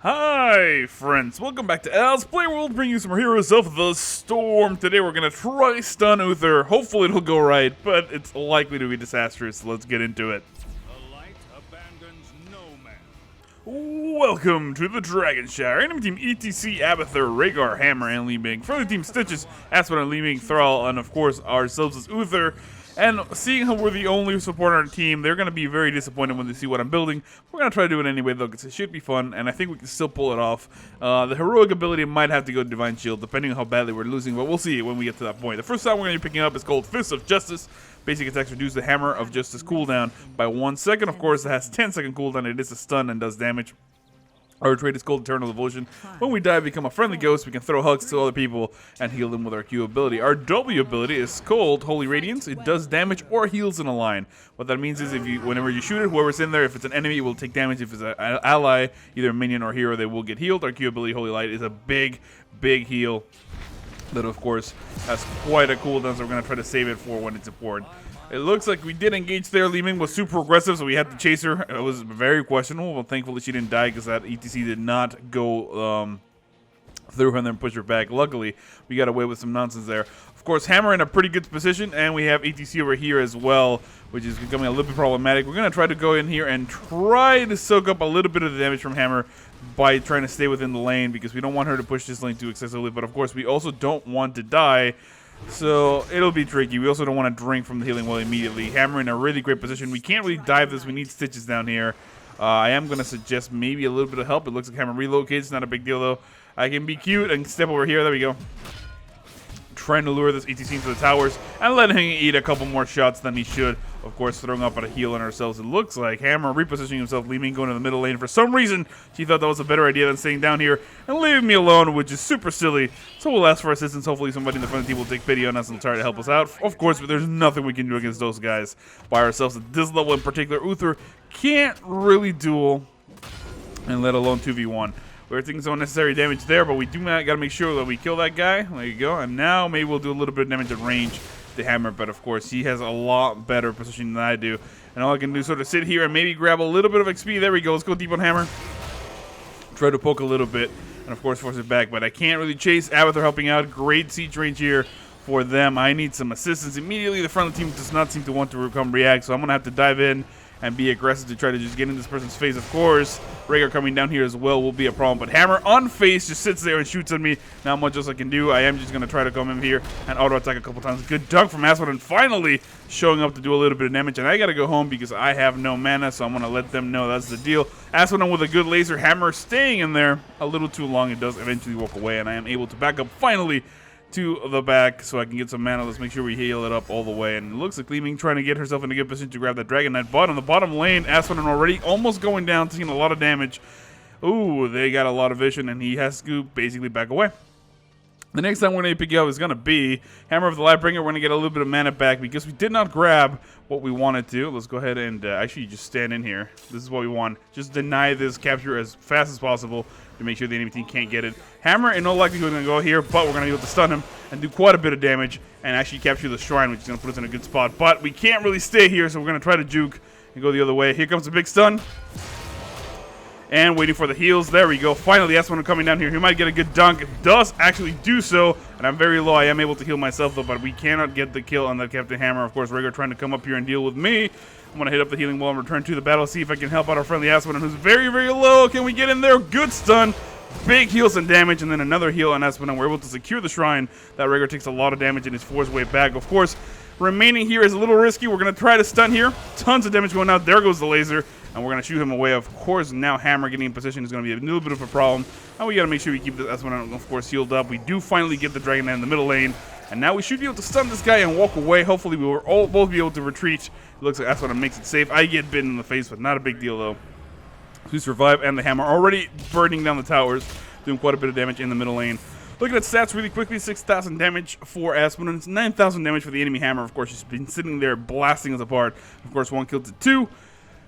Hi friends, welcome back to Al's Playworld, bringing you some Heroes of the Storm. Today we're gonna try stun Uther. Hopefully it'll go right, but it's likely to be disastrous, so let's get into it. The light abandons no man. Welcome to the Dragon Shower. Enemy team ETC, Abathur, Rhaegar, Hammer, and Li Ming. Friendly team Stitches, Aspen, Li Ming, Thrall, and of course ourselves as Uther. And seeing how we're the only support on our team, they're going to be very disappointed when they see what I'm building. We're going to try to do it anyway, though, because it should be fun, and I think we can still pull it off. The heroic ability might have to go to Divine Shield, depending on how badly we're losing, but we'll see when we get to that point. The first time we're going to be picking up is called Fist of Justice. Basic attacks reduce the Hammer of Justice cooldown by 1 second. Of course, it has 10-second cooldown. It is a stun and does damage. Our trait is called Eternal Devotion. When we die, we become a friendly ghost. We can throw hugs to other people and heal them with our Q ability. Our W ability is called Holy Radiance. It does damage or heals in a line. What that means is whenever you shoot it, whoever's in there, if it's an enemy, it will take damage. If it's an ally, either a minion or hero, they will get healed. Our Q ability, Holy Light, is a big heal that, of course, has quite a cooldown, so we're going to try to save it for when it's important. It looks like we did engage there. Li Ming was super aggressive, so we had to chase her. It was very questionable, but thankfully she didn't die because that ETC did not go through her and then push her back. Luckily, we got away with some nonsense there. Of course, Hammer in a pretty good position, and we have ETC over here as well, which is becoming a little bit problematic. We're going to try to go in here and try to soak up a little bit of the damage from Hammer by trying to stay within the lane because we don't want her to push this lane too excessively, but of course we also don't want to die. So it'll be tricky. We also don't want to drink from the healing well immediately. Hammer in a really great position. We can't really dive this. We need Stitches down here. I am going to suggest maybe a little bit of help. It looks like Hammer relocates. Not a big deal, though. I can be cute and step over here. There we go. Trying to lure this ETC into the towers and letting him eat a couple more shots than he should. Of course, throwing up at a heal on ourselves. It looks like Hammer repositioning himself, Li Ming going to the middle lane. For some reason, she thought that was a better idea than staying down here and leaving me alone, which is super silly. So we'll ask for assistance. Hopefully somebody in the front team will take pity on us and try to help us out. Of course, but there's nothing we can do against those guys by ourselves. At this level in particular, Uther can't really duel, and let alone 2v1. We're taking some unnecessary damage there, but we do got to make sure that we kill that guy. There you go. And now maybe we'll do a little bit of damage at range to Hammer, but of course he has a lot better position than I do. And all I can do is sort of sit here and maybe grab a little bit of XP. There we go. Let's go deep on Hammer. Try to poke a little bit, and of course force it back. But I can't really chase. Abathur helping out. Great siege range here for them. I need some assistance immediately. The front of the team does not seem to want to come react, so I'm going to have to dive in and be aggressive to try to just get in this person's face. Of course, Rhaegar coming down here as well will be a problem. But Hammer on face just sits there and shoots at me. Not much else I can do. I am just going to try to come in here and auto attack a couple times. Good dunk from Aspen, and finally showing up to do a little bit of damage. And I got to go home because I have no mana, so I'm going to let them know that's the deal. Aspen with a good laser. Hammer staying in there a little too long. It does eventually walk away, and I am able to back up finally to the back so I can get some mana. Let's make sure we heal it up all the way. And it looks like Li Ming trying to get herself in a good position to grab that Dragon Knight. But on the bottom lane, Aspen already almost going down, taking a lot of damage. Ooh, they got a lot of vision, and he has to basically back away. The next time we're going to pick up is going to be Hammer of the Lightbringer. We're going to get a little bit of mana back because we did not grab what we wanted to. Let's go ahead and actually just stand in here. This is what we want. Just deny this capture as fast as possible to make sure the enemy team can't get it. Hammer in no likelihood is going to go here, but we're going to be able to stun him and do quite a bit of damage and actually capture the shrine, which is going to put us in a good spot. But we can't really stay here, so we're going to try to juke and go the other way. Here comes a big stun. And waiting for the heals. There we go. Finally, that's when coming down here. He might get a good dunk. It does actually do so. And I'm very low. I am able to heal myself, though, but we cannot get the kill on that Captain Hammer. Of course, Rhaegar trying to come up here and deal with me. I'm going to hit up the healing wall and return to the battle. See if I can help out our friendly Aspen, who's very, very low. Can we get in there? Good stun. Big heals and damage, and then another heal on Aspen, and we're able to secure the shrine. That Rhaegar takes a lot of damage and is forced way back. Of course, remaining here is a little risky. We're going to try to stun here. Tons of damage going out. There goes the laser. And we're going to shoot him away. Of course, now Hammer getting in position is going to be a little bit of a problem. And we got to make sure we keep the S1, of course, healed up. We do finally get the Dragon Knight in the middle lane. And now we should be able to stun this guy and walk away. Hopefully, we will both be able to retreat. It looks like S1 makes it safe. I get bitten in the face, but not a big deal, though. We survive, and the Hammer already burning down the towers, doing quite a bit of damage in the middle lane. Looking at stats really quickly, 6,000 damage for Aspen, and it's 9,000 damage for the enemy Hammer. Of course, she's been sitting there blasting us apart. Of course, 1 kill to 2.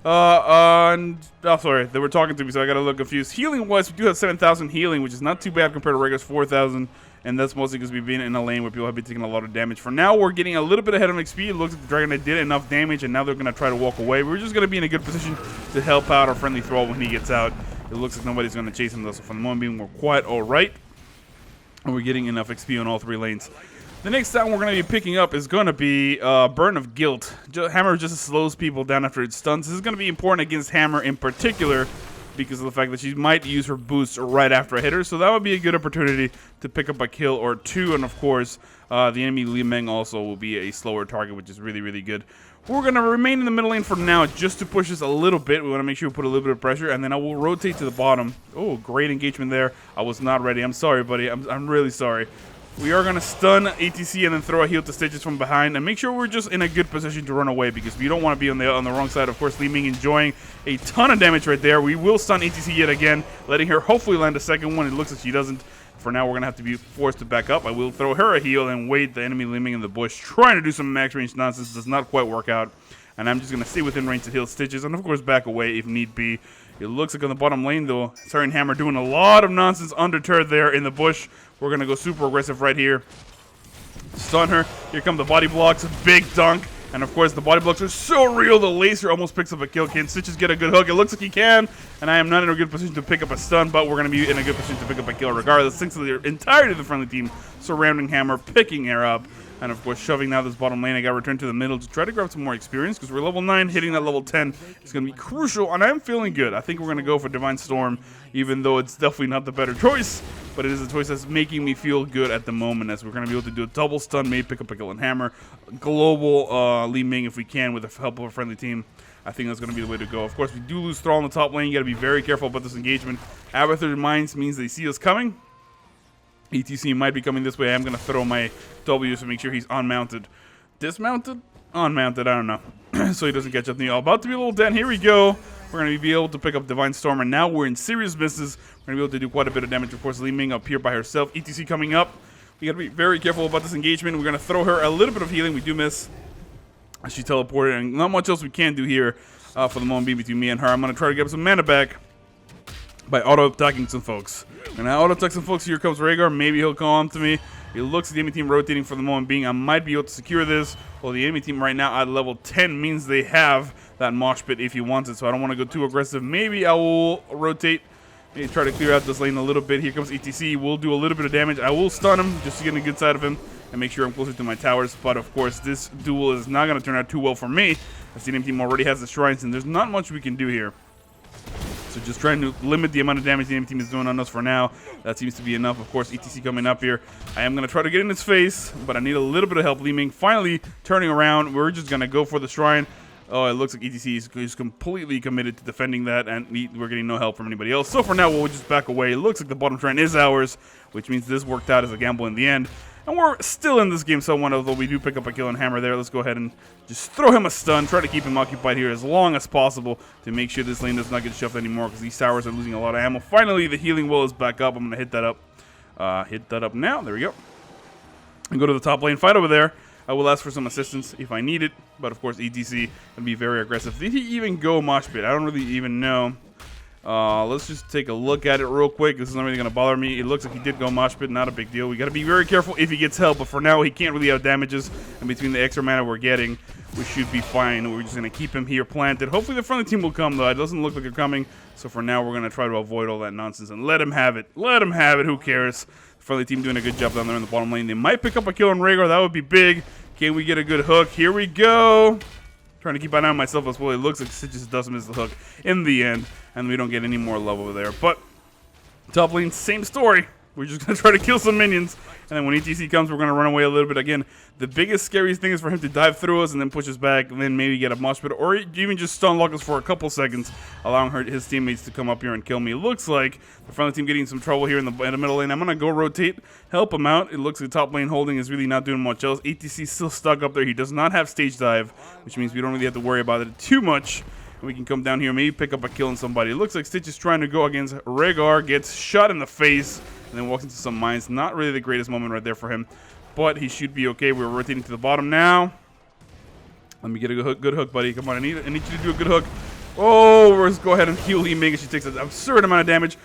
Sorry, they were talking to me, so I got a little confused. Healing-wise, we do have 7,000 healing, which is not too bad compared to Rhaegar's 4,000, and that's mostly because we've been in a lane where people have been taking a lot of damage. For now, we're getting a little bit ahead on XP. It looks like the Dragon Knight did enough damage, and now they're going to try to walk away. We're just going to be in a good position to help out our friendly Thrall when he gets out. It It looks like nobody's going to chase him though, so for the moment being, we're quite alright. And we're getting enough XP on all 3 lanes. The next sound we're going to be picking up is going to be Burn of Guilt. Hammer just slows people down after it stuns. This is going to be important against Hammer in particular because of the fact that she might use her boost right after I hit her. So that would be a good opportunity to pick up a kill or 2. And of course, the enemy Li Meng also will be a slower target, which is really, really good. We're going to remain in the middle lane for now just to push this a little bit. We want to make sure we put a little bit of pressure, and then I will rotate to the bottom. Oh, great engagement there. I was not ready. I'm sorry, buddy. I'm really sorry. We are going to stun ATC and then throw a heal to Stitches from behind and make sure we're just in a good position to run away because we don't want to be on the wrong side. Of course, Li Ming enjoying a ton of damage right there. We will stun ATC yet again, letting her hopefully land a second one. It looks like she doesn't. For now, we're going to have to be forced to back up. I will throw her a heal and wait the enemy Li Ming in the bush, trying to do some max range nonsense. Does not quite work out. And I'm just going to stay within range to heal Stitches and, of course, back away if need be. It looks like on the bottom lane, though, Sarah and Hammer doing a lot of nonsense undeterred there in the bush. We're going to go super aggressive right here. Stun her. Here come the body blocks. Big dunk. And, of course, the body blocks are so real. The laser almost picks up a kill. Can Stitches get a good hook? It looks like he can. And I am not in a good position to pick up a stun, but we're going to be in a good position to pick up a kill regardless. Thanks to the entirety of the friendly team surrounding Hammer, picking her up. And, of course, shoving now this bottom lane. I got to return to the middle to try to grab some more experience because we're level 9. Hitting that level 10 is going to be crucial. And I'm feeling good. I think we're going to go for Divine Storm, even though it's definitely not the better choice. But it is a choice that's making me feel good at the moment, as we're going to be able to do a double stun, maybe pick up a kill and Hammer. Global Li Ming if we can with the help of a friendly team. I think that's going to be the way to go. Of course, we do lose Thrall in the top lane. You got to be very careful about this engagement. Abathur Mines means they see us coming. ETC might be coming this way. I'm going to throw my W to make sure he's unmounted. Dismounted? Unmounted, I don't know. So he doesn't catch up to me. About to be a little dead. Here we go. We're going to be able to pick up Divine Storm, and now we're in serious business. We're going to be able to do quite a bit of damage. Of course, Li Ming up here by herself. ETC coming up. We got to be very careful about this engagement. We're going to throw her a little bit of healing. We do miss. She teleported, and not much else we can do here for the moment being between me and her. I'm going to try to get some mana back by auto-attacking some folks. And I auto-attack some folks. Here comes Rhaegar. Maybe he'll come to me. It looks like the enemy team rotating for the moment being. I might be able to secure this. Well, the enemy team right now at level 10 means they have that mosh pit if he wants it. So I don't want to go too aggressive. Maybe I will rotate. Maybe try to clear out this lane a little bit. Here comes ETC. We'll do a little bit of damage. I will stun him just to get a good side of him and make sure I'm closer to my towers. But, of course, this duel is not going to turn out too well for me, as the enemy team already has the shrines, and there's not much we can do here. So just trying to limit the amount of damage the enemy team is doing on us for now. That seems to be enough. Of course, ETC coming up here. I am going to try to get in his face, but I need a little bit of help. Li Ming finally turning around. We're just going to go for the shrine. Oh, it looks like ETC is completely committed to defending that, and we're getting no help from anybody else. So for now, we'll just back away. It looks like the bottom shrine is ours, which means this worked out as a gamble in the end. And we're still in this game somewhat, although we do pick up a kill and Hammer there. Let's go ahead and just throw him a stun. Try to keep him occupied here as long as possible to make sure this lane does not get shoved anymore, because these towers are losing a lot of ammo. Finally, the healing well is back up. I'm going to hit that up. Hit that up now. There we go. And go to the top lane. Fight over there. I will ask for some assistance if I need it. But, of course, ETC can be very aggressive. Did he even go mosh pit? I don't really even know. Let's just take a look at it real quick. This is not really going to bother me. It looks like he did go mosh pit. Not a big deal. We got to be very careful if he gets help. But for now, he can't really out damages. And between the extra mana we're getting, we should be fine. We're just going to keep him here planted. Hopefully the friendly team will come, though. It doesn't look like they're coming. So for now, we're going to try to avoid all that nonsense and let him have it. Let him have it. Who cares? The friendly team doing a good job down there in the bottom lane. They might pick up a kill on Rhaegar. That would be big. Can we get a good hook? Here we go. Trying to keep an eye on myself as well. It looks like Stitches does miss the hook in the end, and we don't get any more love over there. But top lane, same story. We're just going to try to kill some minions, and then when ETC comes, we're going to run away a little bit. Again, the biggest, scariest thing is for him to dive through us and then push us back, and then maybe get a mosh pit, or even just stun lock us for a couple seconds, allowing his teammates to come up here and kill me. It looks like the friendly team getting some trouble here in the middle lane. I'm going to go rotate, help him out. It looks like the top lane holding is really not doing much else. ETC still stuck up there. He does not have stage dive, which means we don't really have to worry about it too much. We can come down here, maybe pick up a kill on somebody. It looks like Stitch is trying to go against Rhaegar, gets shot in the face, and then walks into some mines. Not really the greatest moment right there for him, but he should be okay. We're rotating to the bottom now. Let me get a good hook, buddy. Come on, I need you to do a good hook. Oh, let's go ahead and heal Li Ming. She takes an absurd amount of damage.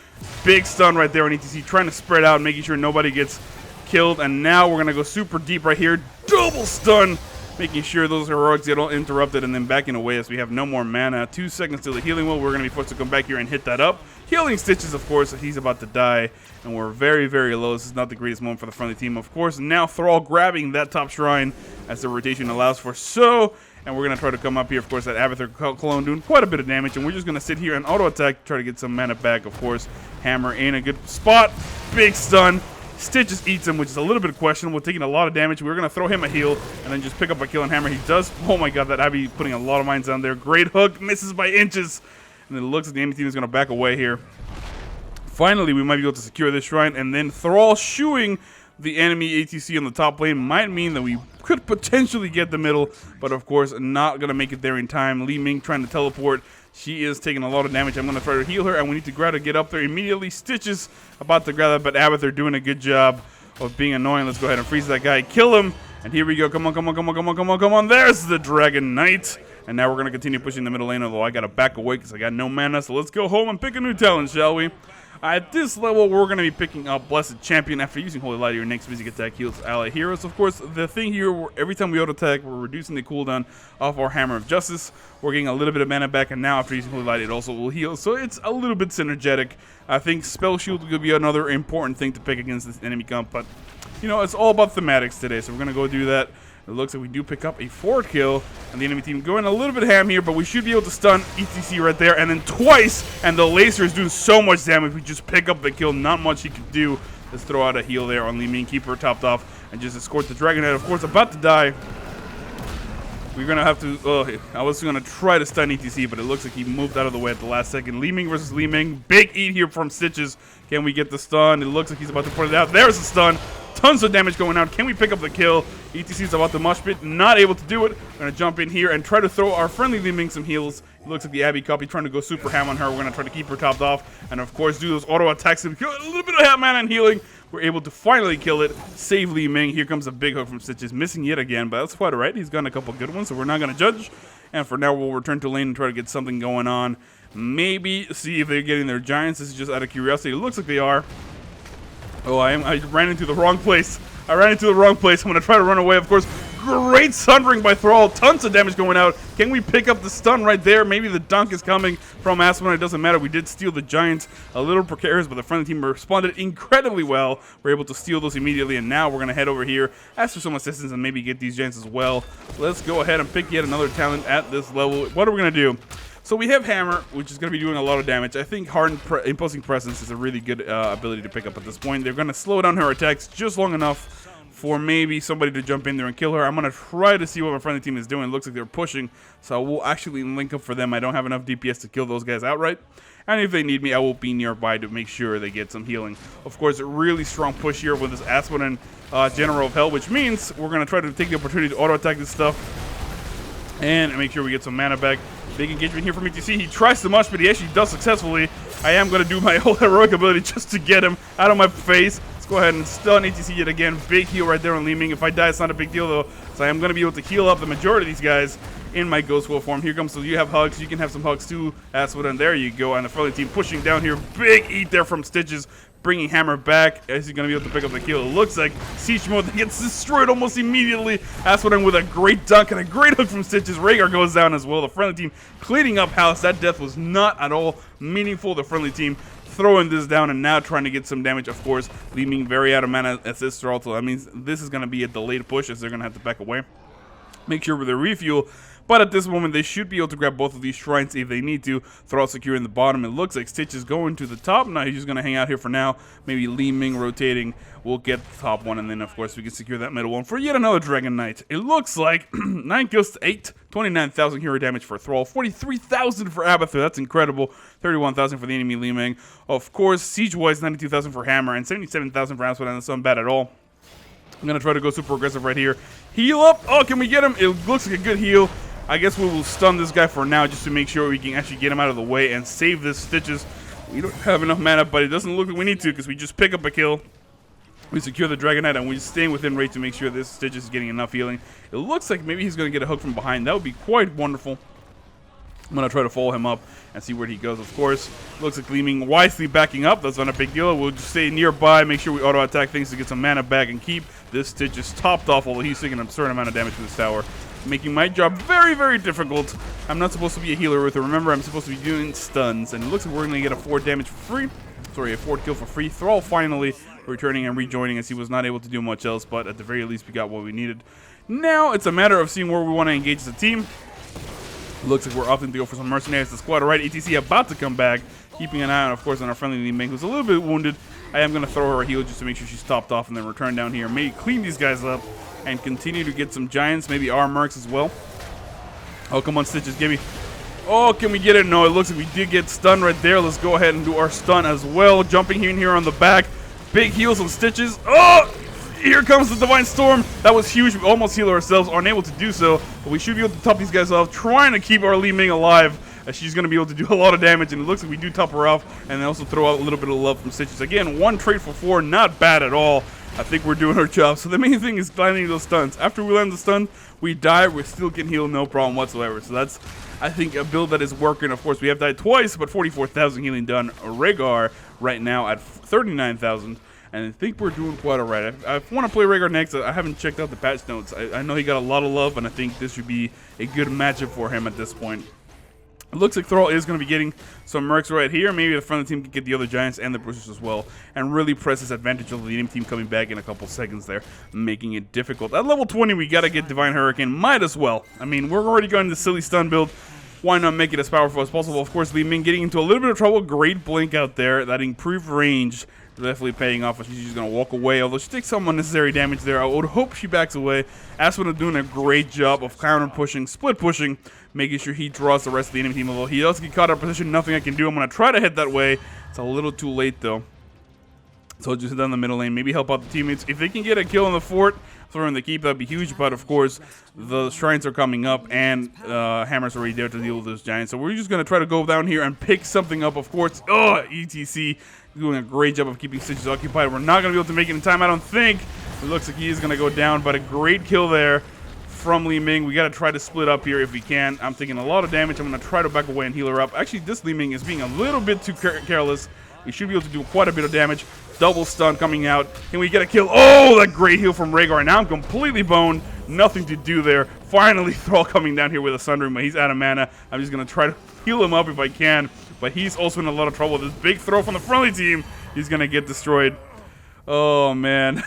Big stun right there on ETC, trying to spread out, making sure nobody gets killed. And now we're going to go super deep right here. Double stun, making sure those heroics get all interrupted and then backing away as we have no more mana. 2 seconds till the healing well. We're going to be forced to come back here and hit that up. Healing Stitches, of course, he's about to die, and we're very, very low. This is not the greatest moment for the friendly team. Of course, now Thrall grabbing that top shrine as the rotation allows for so, and we're going to try to come up here. Of course, that Abathur clone doing quite a bit of damage, and we're just going to sit here and auto-attack, try to get some mana back, of course. Hammer in a good spot. Big stun. Stitches eats him, which is a little bit questionable, taking a lot of damage. We're going to throw him a heal and then just pick up a kill and hammer. He does. Oh my god, that Abby putting a lot of mines down there. Great hook, misses by inches. And it looks like the enemy team is going to back away here. Finally, we might be able to secure this shrine. And then Thrall shooing the enemy ATC on the top lane might mean that we could potentially get the middle. But of course, not going to make it there in time. Li Ming trying to teleport. She is taking a lot of damage. I'm going to try to heal her, and we need to grab to get up there immediately. Stitches about to grab that, but Abathur doing a good job of being annoying. Let's go ahead and freeze that guy. Kill him. And here we go. Come on, come on, come on, come on, come on, come on. There's the Dragon Knight. And now we're going to continue pushing the middle lane, although I got to back away because I got no mana. So let's go home and pick a new talent, shall we? At this level, we're going to be picking up Blessed Champion. After using Holy Light, your next physic attack heals ally heroes. Of course, the thing here, every time we auto-attack, we're reducing the cooldown of our Hammer of Justice. We're getting a little bit of mana back, and now after using Holy Light, it also will heal. So it's a little bit synergetic. I think Spell Shield will be another important thing to pick against this enemy comp, but, you know, it's all about thematics today, so we're going to go do that. It looks like we do pick up a 4 kill, and the enemy team going a little bit ham here, but we should be able to stun ETC right there, and then twice, and the laser is doing so much damage. We just pick up the kill, not much he can do. Let's throw out a heal there on Li Ming, keep her topped off, and just escort the Dragon Knight, of course, about to die. We're going to have to, I was going to try to stun ETC, but it looks like he moved out of the way at the last second. Li Ming versus Li Ming, big eat here from Stitches. Can we get the stun? It looks like he's about to put it out. There's the stun. Tons of damage going out. Can we pick up the kill? ETC is about to mosh pit. Not able to do it. We're going to jump in here and try to throw our friendly Li Ming some heals. It looks like the Abby copy trying to go super ham on her. We're going to try to keep her topped off. And of course, do those auto attacks and kill a little bit of mana and healing. We're able to finally kill it. Save Li Ming. Here comes a big hook from Stitches. Missing yet again, but that's quite alright. He's gotten a couple good ones, so we're not going to judge. And for now, we'll return to lane and try to get something going on. Maybe see if they're getting their giants. This is just out of curiosity. It looks like they are. Oh, I ran into the wrong place. I ran into the wrong place. I'm going to try to run away, of course. Great Sundering by Thrall. Tons of damage going out. Can we pick up the stun right there? Maybe the dunk is coming from Aspen. It doesn't matter. We did steal the Giants. A little precarious, but the friendly team responded incredibly well. We're able to steal those immediately, and now we're going to head over here, ask for some assistance, and maybe get these Giants as well. Let's go ahead and pick yet another talent at this level. What are we going to do? So we have Hammer, which is going to be doing a lot of damage. I think Hardened Imposing Presence is a really good ability to pick up at this point. They're going to slow down her attacks just long enough for maybe somebody to jump in there and kill her. I'm going to try to see what my friendly team is doing. It looks like they're pushing, so we'll actually link up for them. I don't have enough DPS to kill those guys outright. And if they need me, I will be nearby to make sure they get some healing. Of course, a really strong push here with this Aspen and General of Hell, which means we're going to try to take the opportunity to auto-attack this stuff and make sure we get some mana back. Big engagement here from ETC. He tries to much, but he actually does successfully. I am going to do my whole heroic ability just to get him out of my face. Let's go ahead and stun ETC yet again. Big heal right there on Li Ming. If I die, it's not a big deal, though. So I am going to be able to heal up the majority of these guys in my Ghost Wolf form. Here comes, so you have hugs. You can have some hugs too, Aswood, and there you go. And the friendly team pushing down here. Big eat there from Stitches, bringing Hammer back as he's going to be able to pick up the kill. It looks like Siege Mode gets destroyed almost immediately. Aswood with a great dunk and a great hook from Stitches. Rhaegar goes down as well. The friendly team cleaning up house. That death was not at all meaningful. The friendly team throwing this down and now trying to get some damage, of course, leaving very out of mana assist also. That means this is going to be a delayed push as they're going to have to back away. Make sure with their refuel. But at this moment, they should be able to grab both of these shrines if they need to. Thrall securing the bottom. It looks like Stitch is going to the top. Now he's just going to hang out here for now. Maybe Li Ming rotating. We'll get the top one, and then, of course, we can secure that middle one for yet another Dragon Knight. It looks like 9 kills to 8. 29,000 hero damage for Thrall. 43,000 for Abathur. That's incredible. 31,000 for the enemy Li Ming. Of course, Siege-wise, 92,000 for Hammer, and 77,000 for Aspen, and that's not bad at all. I'm going to try to go super aggressive right here. Heal up. Oh, can we get him? It looks like a good heal. I guess we will stun this guy for now just to make sure we can actually get him out of the way and save this Stitches. We don't have enough mana, but it doesn't look like we need to because we just pick up a kill. We secure the Dragon Knight, and we're staying within range to make sure this Stitches is getting enough healing. It looks like maybe he's going to get a hook from behind. That would be quite wonderful. I'm going to try to follow him up and see where he goes, of course. Looks like Li Ming wisely backing up. That's not a big deal. We'll just stay nearby, make sure we auto-attack things to get some mana back and keep this Stitches topped off, although he's taking an absurd amount of damage from this tower. making my job very, very difficult. I'm not supposed to be a healer with her. Remember, I'm supposed to be doing stuns. And it looks like we're going to get a 4 damage for free. Sorry, a 4 kill for free. Thrall finally returning and rejoining as he was not able to do much else. But at the very least, we got what we needed. Now, it's a matter of seeing where we want to engage as a team. Looks like we're opting to go for some mercenaries. The squad, alright, ETC about to come back. Keeping an eye on, of course, on our friendly Li Ming, who's a little bit wounded. I am going to throw her a heal just to make sure she's topped off and then return down here. Maybe clean these guys up and continue to get some giants, maybe our mercs as well. Oh, come on, Stitches, give me. Oh, can we get it? No, it looks like we did get stunned right there. Let's go ahead and do our stun as well. Jumping in here on the back. Big heals on Stitches. Oh! Here comes the Divine Storm. That was huge. We almost healed ourselves. Unable to do so. But we should be able to top these guys off. Trying to keep our Li Ming alive. As she's going to be able to do a lot of damage. And it looks like we do top her off. And then also throw out a little bit of love from Stitches. Again, 1 trait for 4. Not bad at all. I think we're doing our job. So the main thing is landing those stuns. After we land the stun, we die. We still can heal. No problem whatsoever. So that's, I think, a build that is working. Of course, we have died twice. But 44,000 healing done. Rhaegar right now at 39,000. And I think we're doing quite alright. I want to play Rhaegar next. I haven't checked out the patch notes. I know he got a lot of love, and I think this should be a good matchup for him at this point. It looks like Thrall is going to be getting some mercs right here. Maybe the front of the team can get the other giants and the bruisers as well. And really press his advantage of the enemy team coming back in a couple seconds there, making it difficult. At level 20, we got to get Divine Hurricane. Might as well. I mean, we're already going the silly stun build. Why not make it as powerful as possible? Of course, Li Ming getting into a little bit of trouble. Great blink out there. That improved range definitely paying off. She's just going to walk away, although she takes some unnecessary damage there. I would hope she backs away. Aspen is doing a great job of counter pushing, split pushing, making sure he draws the rest of the enemy team. Although he does get caught out of position, nothing I can do. I'm going to try to hit that way. It's a little too late, though. So I'll just hit down the middle lane, maybe help out the teammates. If they can get a kill in the fort, throw in the keep, that'd be huge. But of course, the shrines are coming up, and Hammer's already there to deal with those giants. So we're just going to try to go down here and pick something up, of course. Oh, ETC doing a great job of keeping Stitches occupied. We're not going to be able to make it in time, I don't think. It looks like he is going to go down, but a great kill there from Li Ming. We got to try to split up here if we can. I'm taking a lot of damage. I'm going to try to back away and heal her up. Actually, this Li Ming is being a little bit too careless. We should be able to do quite a bit of damage. Double stun coming out. Can we get a kill? Oh, that great heal from Rhaegar. Now I'm completely boned. Nothing to do there. Finally, Thrall coming down here with a Sundering, but he's out of mana. I'm just going to try to heal him up if I can. But he's also in a lot of trouble. This big throw from the friendly team, he's going to get destroyed. Oh, man.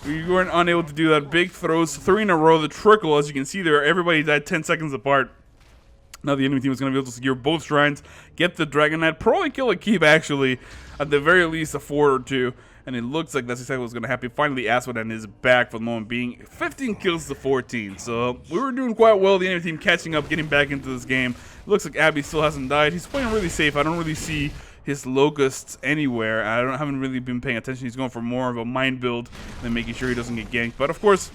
We weren't unable to do that. Big throws, 3 in a row. The trickle, as you can see there, everybody died 10 seconds apart. Now the enemy team is going to be able to secure both shrines, get the Dragon Knight, probably kill a keep, actually. At the very least, a 4 or 2. And it looks like that's exactly what's going to happen. Finally, Aswadan is back for the moment being. 15 kills to 14. So we were doing quite well. The enemy team catching up, getting back into this game. It looks like Abby still hasn't died. He's playing really safe. I don't really see his locusts anywhere. Haven't really been paying attention. He's going for more of a mind build than making sure he doesn't get ganked. But of course,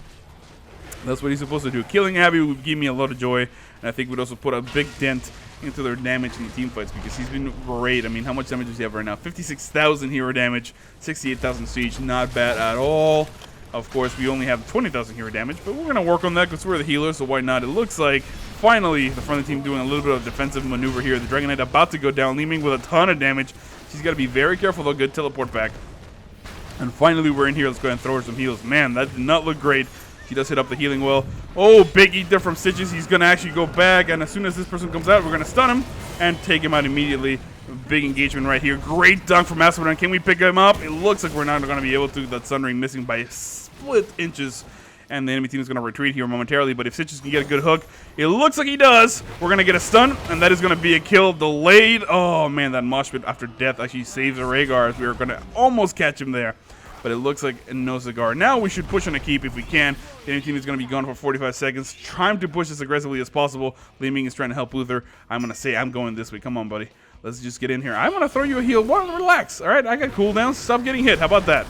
that's what he's supposed to do. Killing Abby would give me a lot of joy. And I think we'd also put a big dent into their damage in the team fights because he's been great. I mean, how much damage does he have right now? 56,000 hero damage, 68,000 siege. Not bad at all. Of course, we only have 20,000 hero damage, but we're going to work on that because we're the healer, so why not? It looks like, finally, the friendly team doing a little bit of defensive maneuver here. The Dragon Knight about to go down, Li Ming with a ton of damage. She's got to be very careful, though. Good teleport back. And finally, we're in here. Let's go ahead and throw her some heals. Man, that did not look great. She does hit up the healing well. Oh, big Uther from Stitches. He's going to actually go back, and as soon as this person comes out, we're going to stun him and take him out immediately. Big engagement right here. Great dunk from Aswadan. Can we pick him up? It looks like we're not going to be able to. That Sundering missing by split inches. And the enemy team is going to retreat here momentarily. But if Stitches can get a good hook, it looks like he does. We're going to get a stun, and that is going to be a kill. Delayed. Oh, man, that mosh pit after death actually saves a Rhaegar, as we were going to almost catch him there. But it looks like no cigar. Now we should push on a keep if we can. The enemy team is going to be gone for 45 seconds. Trying to push as aggressively as possible. Li Ming is trying to help Uther. I'm going to say I'm going this way. Come on, buddy. Let's just get in here. I'm going to throw you a heal. Well, relax. All right, I got cooldowns. Stop getting hit. How about that?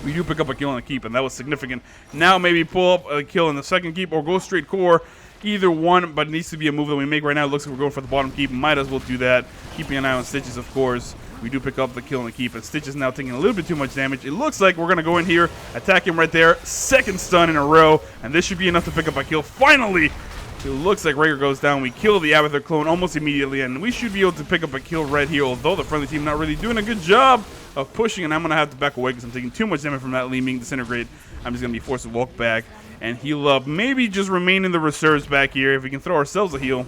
We do pick up a kill on a keep, and that was significant. Now maybe pull up a kill in the second keep or go straight core. Either one, but it needs to be a move that we make right now. It looks like we're going for the bottom keep. Might as well do that. Keeping an eye on Stitches, of course. We do pick up the kill and the keep, and Stitch is now taking a little bit too much damage. It looks like we're going to go in here, attack him right there. Second stun in a row, and this should be enough to pick up a kill. Finally, it looks like Rhaegar goes down. We kill the Abathur clone almost immediately, and we should be able to pick up a kill right here, although the friendly team not really doing a good job of pushing, and I'm going to have to back away because I'm taking too much damage from that Li Ming disintegrate. I'm just going to be forced to walk back and heal up. Maybe just remain in the reserves back here. If we can throw ourselves a heal,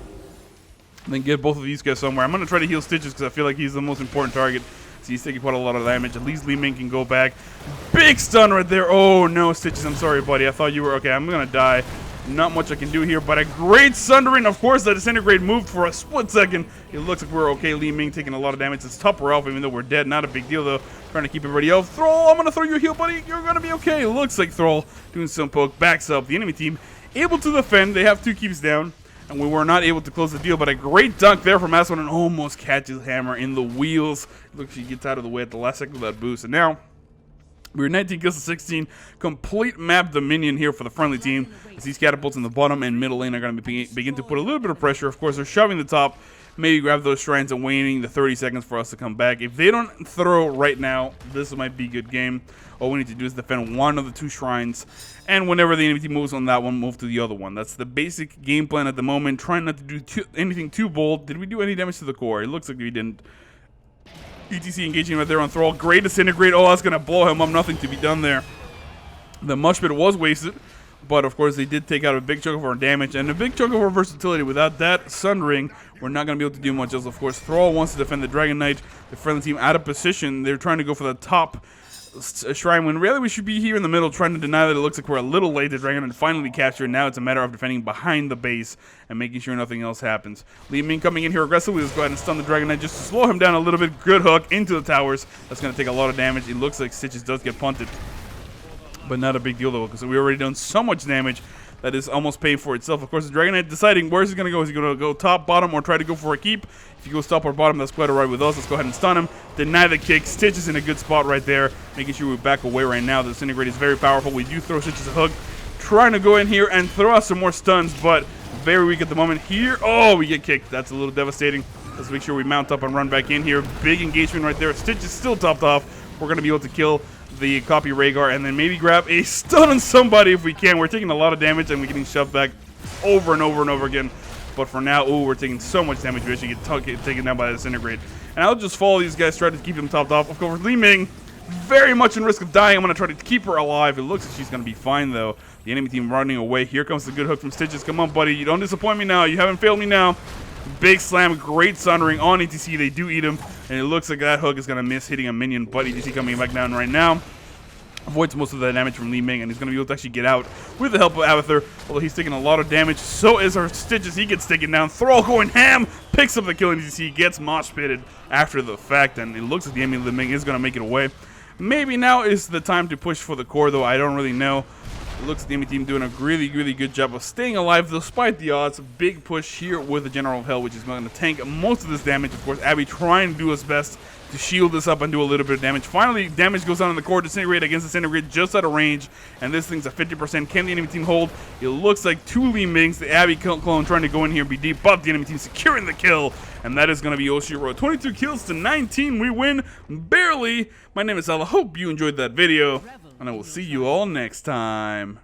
then get both of these guys somewhere. I'm going to try to heal Stitches because I feel like he's the most important target. So he's taking quite a lot of damage. At least Li Ming can go back. Big stun right there. Oh, no, Stitches. I'm sorry, buddy. I thought you were... Okay, I'm going to die. Not much I can do here, but a great sundering. Of course, that disintegrate moved for a split second. It looks like we're okay. Li Ming taking a lot of damage. It's Tupper Elf, even though we're dead. Not a big deal, though. Trying to keep everybody else. Thrall, I'm going to throw you a heal, buddy. You're going to be okay. It looks like Thrall doing some poke. Backs up. The enemy team able to defend. They have 2 keeps down, and we were not able to close the deal, but a great dunk there from Aswan and almost catches Hammer in the wheels. Looks like he gets out of the way at the last second of that boost. And now we're 19 kills to 16. Complete map dominion here for the friendly team. As these catapults in the bottom and middle lane are going to begin to put a little bit of pressure. Of course, they're shoving the top. Maybe grab those shrines and waiting the 30 seconds for us to come back. If they don't throw right now, this might be a good game. All we need to do is defend one of the 2 shrines. And whenever the enemy team moves on that one, move to the other one. That's the basic game plan at the moment. Trying not to do anything too bold. Did we do any damage to the core? It looks like we didn't. ETC engaging right there on Thrall. Great disintegrate. Oh, that's going to blow him up. Nothing to be done there. The mush pit was wasted. But, of course, they did take out a big chunk of our damage and a big chunk of our versatility. Without that Sundering, we're not going to be able to do much else. Of course, Thrall wants to defend the Dragon Knight. The friendly team out of position. They're trying to go for the top shrine when really we should be here in the middle trying to deny that. It looks like we're a little late. The Dragon Knight finally captured. Now it's a matter of defending behind the base and making sure nothing else happens. Li Ming coming in here aggressively. Let's go ahead and stun the Dragon Knight just to slow him down a little bit. Good hook into the towers. That's going to take a lot of damage. It looks like Stitches does get punted, but not a big deal though, because we already done so much damage that is almost paying for itself. Of course, the Dragon Knight deciding where's he going to go. Is he going to go top, bottom, or try to go for a keep? If he goes top or bottom, that's quite alright with us. Let's go ahead and stun him. Deny the kick. Stitches in a good spot right there, making sure we back away right now. The Disintegrate is very powerful. We do throw Stitches a hook. Trying to go in here and throw out some more stuns, but very weak at the moment here. Oh, we get kicked. That's a little devastating. Let's make sure we mount up and run back in here. Big engagement right there. Stitch is still topped off. We're going to be able to kill the copy Rhaegar and then maybe grab a stun on somebody if we can. We're taking a lot of damage and we're getting shoved back over and over and over again. But for now, ooh, we're taking so much damage. We actually get taken down by the Disintegrate. And I'll just follow these guys, try to keep them topped off. Of course, Li Ming, very much in risk of dying. I'm going to try to keep her alive. It looks like she's going to be fine, though. The enemy team running away. Here comes the good hook from Stitches. Come on, buddy. You don't disappoint me now. You haven't failed me now. Big slam, great sundering on ETC. They do eat him, and it looks like that hook is going to miss hitting a minion, but ETC coming back down right now. Avoids most of the damage from Li Ming, and he's going to be able to actually get out with the help of Uther, although he's taking a lot of damage. So is our Stitches. He gets taken down. Thrall going ham, picks up the kill, and ETC gets mosh pitted after the fact, and it looks like the enemy Li Ming is going to make it away. Maybe now is the time to push for the core, though I don't really know. It looks like the enemy team doing a really, really good job of staying alive despite the odds. Big push here with the General of Hell, which is going to tank most of this damage. Of course, Abby trying to do his best to shield this up and do a little bit of damage. Finally, damage goes on in the core. Disintegrate against Disintegrate just out of range, and this thing's a 50%. Can the enemy team hold? It looks like 2 Li Mings. The Abby clone trying to go in here and be deep, but the enemy team securing the kill, and that is going to be Oshiro. 22 kills to 19. We win barely. My name is Al. I hope you enjoyed that video, and I will see you all next time.